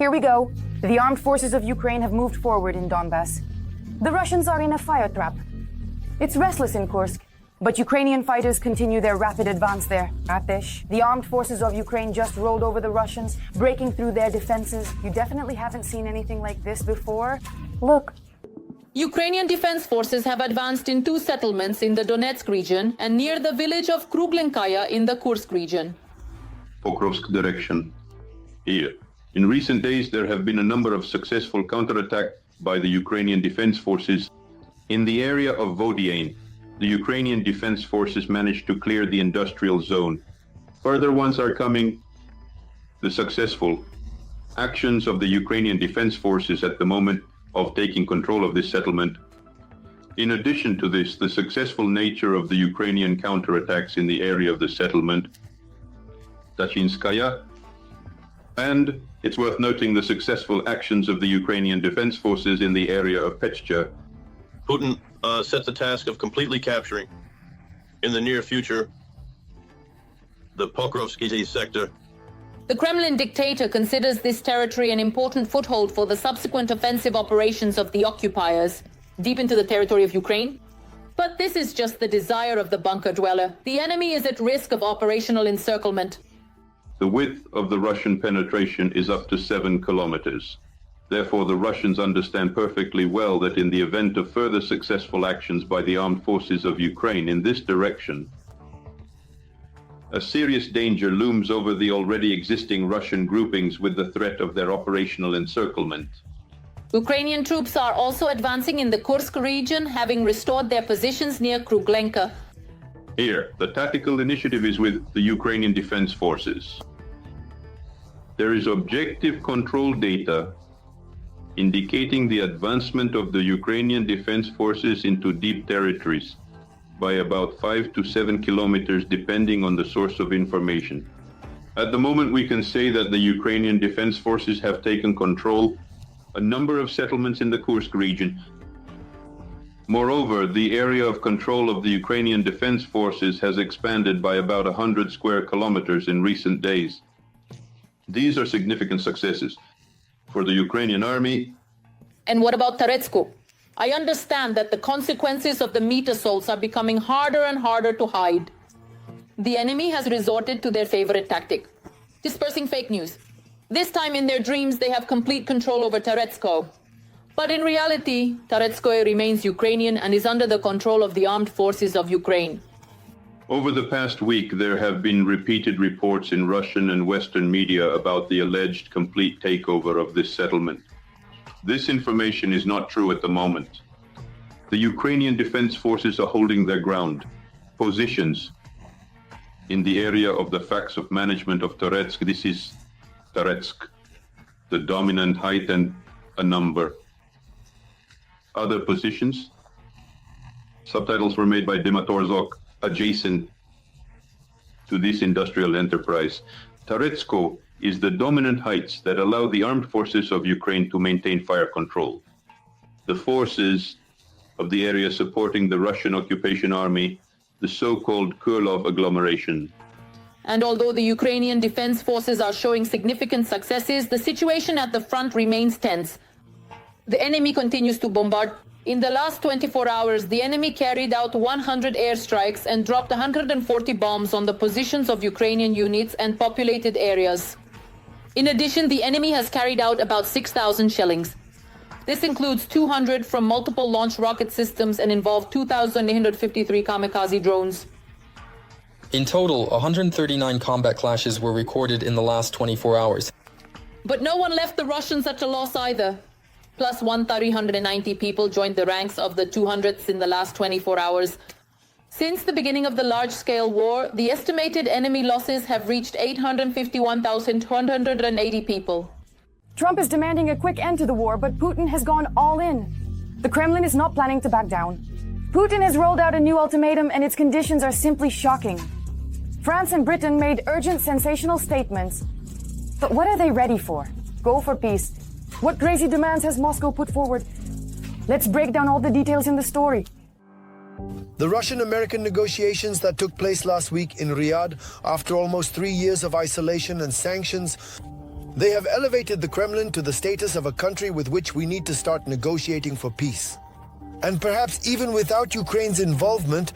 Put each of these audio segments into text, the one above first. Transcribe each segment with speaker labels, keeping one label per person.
Speaker 1: Here we go. The armed forces of Ukraine have moved forward in Donbass. The Russians are in a fire trap. It's restless in Kursk, but Ukrainian fighters continue their rapid advance there. Atish, the armed forces of Ukraine just rolled over the Russians, breaking through their defenses. You definitely haven't seen anything like this before. Look.
Speaker 2: Ukrainian defense forces have advanced in 2 settlements in the Donetsk region and near the village of Kruglenkaya in the Kursk region.
Speaker 3: Pokrovsk direction. Here. In recent days, there have been a number of successful counterattacks by the Ukrainian defense forces. In the area of Vodiane, the Ukrainian defense forces managed to clear the industrial zone. Further ones are coming. The successful actions of the Ukrainian defense forces at the moment of taking control of this settlement. In addition to this, the successful nature of the Ukrainian counterattacks in the area of the settlement, Tachinskaya, and it's worth noting the successful actions of the Ukrainian defense forces in the area of Pechcha.
Speaker 4: Putin set the task of completely capturing, in the near future, the Pokrovsk sector.
Speaker 2: The Kremlin dictator considers this territory an important foothold for the subsequent offensive operations of the occupiers deep into the territory of Ukraine. But this is just the desire of the bunker dweller. The enemy is at risk of operational encirclement.
Speaker 3: The width of the Russian penetration is up to 7 kilometers. Therefore, the Russians understand perfectly well that in the event of further successful actions by the armed forces of Ukraine in this direction, a serious danger looms over the already existing Russian groupings with the threat of their operational encirclement.
Speaker 2: Ukrainian troops are also advancing in the Kursk region, having restored their positions near Kruglenka.
Speaker 3: Here, the tactical initiative is with the Ukrainian defense forces. There is objective control data indicating the advancement of the Ukrainian defense forces into deep territories by about 5 to 7 kilometers depending on the source of information. At the moment, we can say that the Ukrainian defense forces have taken control a number of settlements in the Kursk region. Moreover, the area of control of the Ukrainian defense forces has expanded by about 100 square kilometers in recent days. These are significant successes for the Ukrainian army.
Speaker 2: And what about Taretsko? I understand that the consequences of the meat assaults are becoming harder and harder to hide. The enemy has resorted to their favorite tactic, dispersing fake news. This time in their dreams, they have complete control over Taretsko. But in reality, Taretskoye remains Ukrainian and is under the control of the armed forces of Ukraine.
Speaker 3: Over the past week, there have been repeated reports in Russian and Western media about the alleged complete takeover of this settlement. This information is not true at the moment. The Ukrainian defense forces are holding their ground, positions in the area of the facts of management of Toretsk. This is Toretsk, the dominant height and a number. Other positions, subtitles were made by Dimatorzok, adjacent to this industrial enterprise. Taretsko is the dominant heights that allow the armed forces of Ukraine to maintain fire control. The forces of the area supporting the Russian occupation army, the so-called Kurlov agglomeration.
Speaker 2: And although the Ukrainian defense forces are showing significant successes, the situation at the front remains tense. The enemy continues to bombard. In the last 24 hours, the enemy carried out 100 airstrikes and dropped 140 bombs on the positions of Ukrainian units and populated areas. In addition, the enemy has carried out about 6,000 shellings. This includes 200 from multiple launch rocket systems and involved 2,853 kamikaze drones.
Speaker 5: In total, 139 combat clashes were recorded in the last 24 hours.
Speaker 2: But no one left the Russians at a loss either. Plus 1,390 people joined the ranks of the 200s in the last 24 hours. Since the beginning of the large-scale war, the estimated enemy losses have reached 851,280 people.
Speaker 1: Trump is demanding a quick end to the war, but Putin has gone all in. The Kremlin is not planning to back down. Putin has rolled out a new ultimatum, and its conditions are simply shocking. France and Britain made urgent, sensational statements. But what are they ready for? Go for peace. What crazy demands has Moscow put forward? Let's break down all the details in the story.
Speaker 6: The Russian-American negotiations that took place last week in Riyadh, after almost 3 years of isolation and sanctions, They have elevated the Kremlin to the status of a country with which we need to start negotiating for peace. And perhaps even without Ukraine's involvement,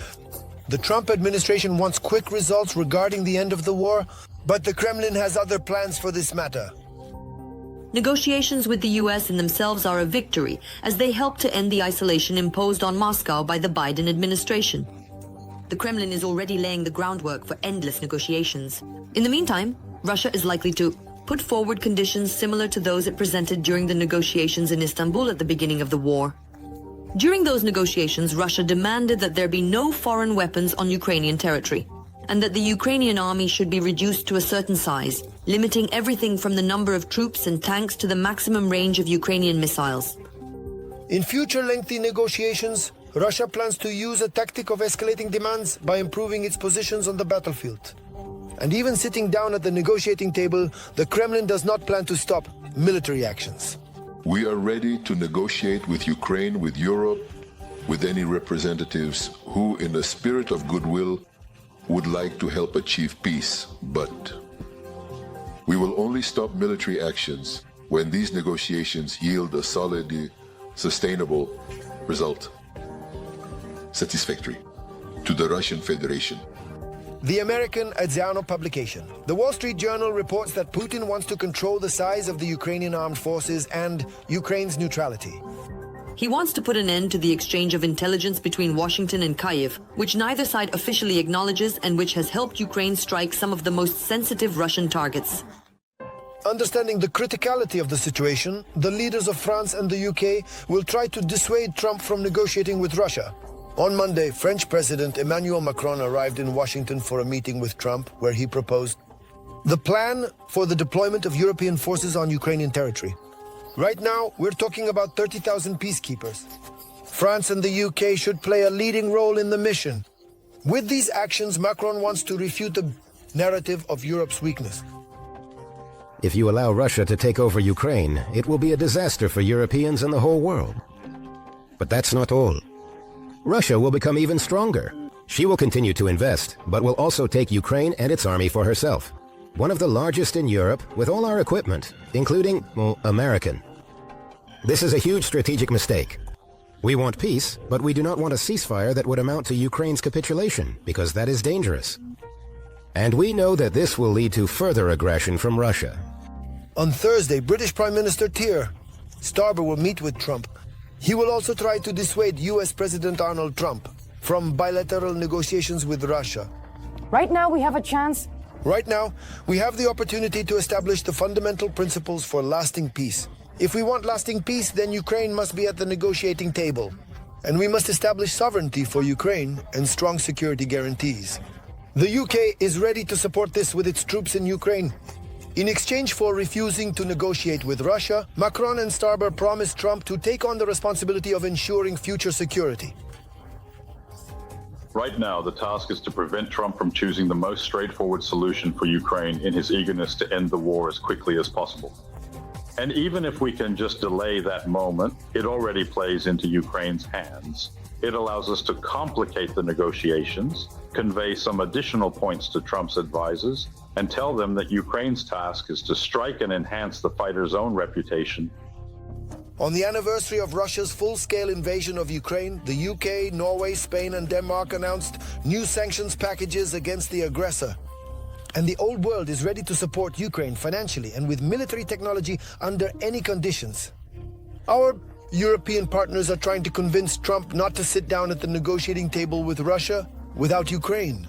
Speaker 6: the Trump administration wants quick results regarding the end of the war, but the Kremlin has other plans for this matter.
Speaker 7: Negotiations with the US in themselves are a victory, as they help to end the isolation imposed on Moscow by the Biden administration. The Kremlin is already laying the groundwork for endless negotiations. In the meantime, Russia is likely to put forward conditions similar to those it presented during the negotiations in Istanbul at the beginning of the war. During those negotiations, Russia demanded that there be no foreign weapons on Ukrainian territory, and that the Ukrainian army should be reduced to a certain size, limiting everything from the number of troops and tanks to the maximum range of Ukrainian missiles.
Speaker 6: In future lengthy negotiations, Russia plans to use a tactic of escalating demands by improving its positions on the battlefield. And even sitting down at the negotiating table, the Kremlin does not plan to stop military actions.
Speaker 8: We are ready to negotiate with Ukraine, with Europe, with any representatives who, in a spirit of goodwill, would like to help achieve peace. But we will only stop military actions when these negotiations yield a solid, sustainable result, satisfactory to the Russian Federation.
Speaker 6: The American Adziano publication. The Wall Street Journal reports that Putin wants to control the size of the Ukrainian armed forces and Ukraine's neutrality.
Speaker 7: He wants to put an end to the exchange of intelligence between Washington and Kyiv, which neither side officially acknowledges and which has helped Ukraine strike some of the most sensitive Russian targets.
Speaker 6: Understanding the criticality of the situation, the leaders of France and the UK will try to dissuade Trump from negotiating with Russia. On Monday, French President Emmanuel Macron arrived in Washington for a meeting with Trump, where he proposed the plan for the deployment of European forces on Ukrainian territory. Right now, we're talking about 30,000 peacekeepers. France and the UK should play a leading role in the mission. With these actions, Macron wants to refute the narrative of Europe's weakness.
Speaker 9: If you allow Russia to take over Ukraine, it will be a disaster for Europeans and the whole world. But that's not all. Russia will become even stronger. She will continue to invest, but will also take Ukraine and its army for herself. One of the largest in Europe, with all our equipment, including, American. This is a huge strategic mistake. We want peace, but we do not want a ceasefire that would amount to Ukraine's capitulation, because that is dangerous. And we know that this will lead to further aggression from Russia.
Speaker 6: On Thursday, British Prime Minister Keir Starmer will meet with Trump. He will also try to dissuade US President Donald Trump from bilateral negotiations with Russia.
Speaker 1: Right now, we have a chance.
Speaker 6: Right now, we have the opportunity to establish the fundamental principles for lasting peace. If we want lasting peace, then Ukraine must be at the negotiating table. And we must establish sovereignty for Ukraine and strong security guarantees. The UK is ready to support this with its troops in Ukraine. In exchange for refusing to negotiate with Russia, Macron and Starmer promised Trump to take on the responsibility of ensuring future security.
Speaker 10: Right now, the task is to prevent Trump from choosing the most straightforward solution for Ukraine in his eagerness to end the war as quickly as possible. And even if we can just delay that moment, it already plays into Ukraine's hands. It allows us to complicate the negotiations, convey some additional points to Trump's advisors, and tell them that Ukraine's task is to strike and enhance the fighter's own reputation.
Speaker 6: On the anniversary of Russia's full-scale invasion of Ukraine, the UK, Norway, Spain, and Denmark announced new sanctions packages against the aggressor. And the old world is ready to support Ukraine financially and with military technology under any conditions. Our European partners are trying to convince Trump not to sit down at the negotiating table with Russia without Ukraine.